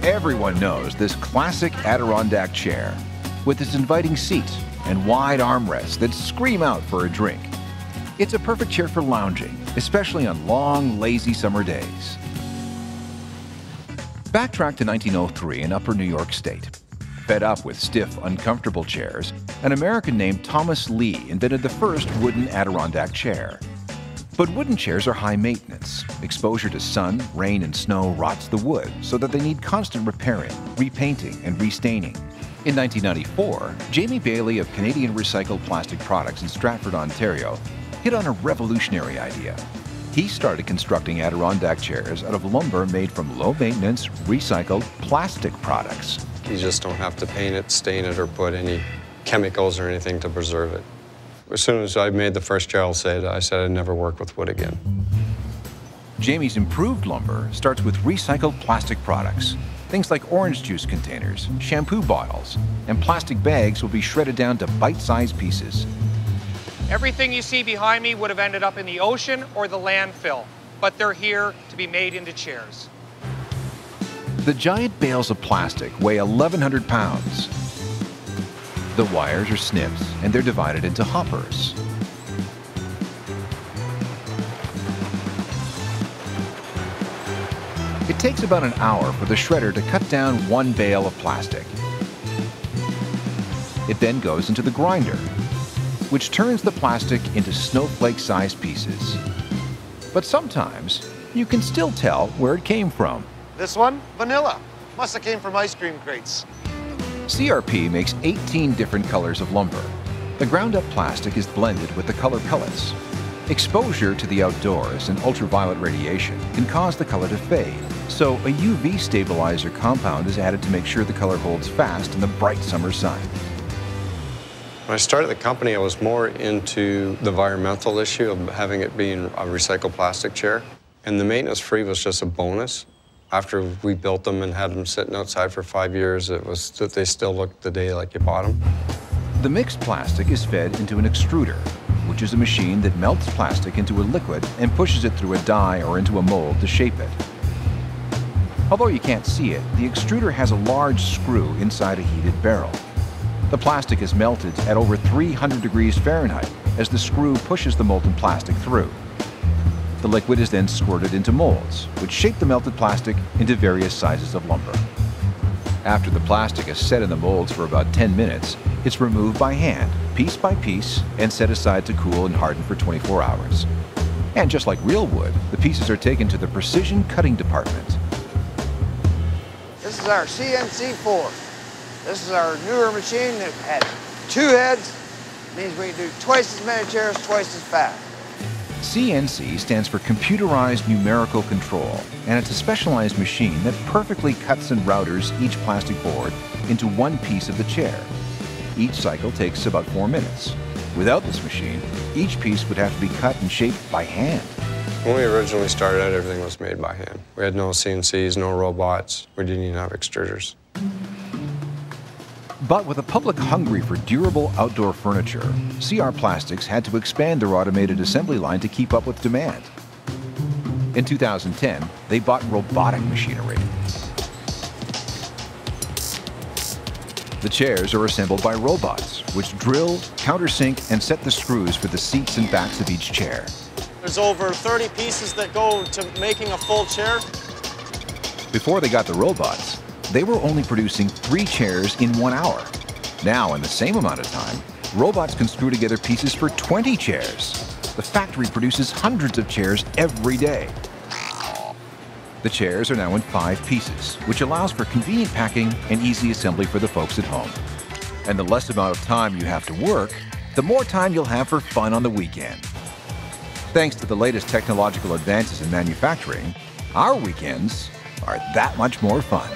Everyone knows this classic Adirondack chair with its inviting seat and wide armrests that scream out for a drink. It's a perfect chair for lounging, especially on long, lazy summer days. Backtrack to 1903 in Upper New York State. Fed up with stiff, uncomfortable chairs, an American named Thomas Lee invented the first wooden Adirondack chair. But wooden chairs are high maintenance. Exposure to sun, rain, and snow rots the wood, so that they need constant repairing, repainting, and restaining. In 1994, Jamie Bailey of Canadian Recycled Plastic Products in Stratford, Ontario, hit on a revolutionary idea. He started constructing Adirondack chairs out of lumber made from low-maintenance, recycled plastic products. You just don't have to paint it, stain it, or put any chemicals or anything to preserve it. As soon as I made the first chair, I said I'd never work with wood again. Jamie's improved lumber starts with recycled plastic products. Things like orange juice containers, shampoo bottles, and plastic bags will be shredded down to bite-sized pieces. Everything you see behind me would have ended up in the ocean or the landfill, but they're here to be made into chairs. The giant bales of plastic weigh 1,100 pounds. The wires are snips, and they're divided into hoppers. It takes about an hour for the shredder to cut down one bale of plastic. It then goes into the grinder, which turns the plastic into snowflake-sized pieces. But sometimes, you can still tell where it came from. This one, vanilla. Must have came from ice cream crates. CRP makes 18 different colors of lumber. The ground-up plastic is blended with the color pellets. Exposure to the outdoors and ultraviolet radiation can cause the color to fade, so a UV stabilizer compound is added to make sure the color holds fast in the bright summer sun. When I started the company, I was more into the environmental issue of having it being a recycled plastic chair, and the maintenance-free was just a bonus. After we built them and had them sitting outside for 5 years, it was that they still looked the day like you bought them. The mixed plastic is fed into an extruder, which is a machine that melts plastic into a liquid and pushes it through a die or into a mold to shape it. Although you can't see it, the extruder has a large screw inside a heated barrel. The plastic is melted at over 300 degrees Fahrenheit as the screw pushes the molten plastic through. The liquid is then squirted into molds, which shape the melted plastic into various sizes of lumber. After the plastic is set in the molds for about 10 minutes, it's removed by hand, piece by piece, and set aside to cool and harden for 24 hours. And just like real wood, the pieces are taken to the precision cutting department. This is our CNC4. This is our newer machine that has 2 heads. It means we can do twice as many chairs, twice as fast. CNC stands for Computerized Numerical Control, and it's a specialized machine that perfectly cuts and routers each plastic board into one piece of the chair. Each cycle takes about 4 minutes. Without this machine, each piece would have to be cut and shaped by hand. When we originally started out, everything was made by hand. We had no CNCs, no robots. We didn't even have extruders. But with a public hungry for durable outdoor furniture, CR Plastics had to expand their automated assembly line to keep up with demand. In 2010, they bought robotic machinery. The chairs are assembled by robots, which drill, countersink, and set the screws for the seats and backs of each chair. There's over 30 pieces that go to making a full chair. Before they got the robots, they were only producing 3 chairs in 1 hour. Now, in the same amount of time, robots can screw together pieces for 20 chairs. The factory produces hundreds of chairs every day. The chairs are now in 5 pieces, which allows for convenient packing and easy assembly for the folks at home. And the less amount of time you have to work, the more time you'll have for fun on the weekend. Thanks to the latest technological advances in manufacturing, our weekends are that much more fun.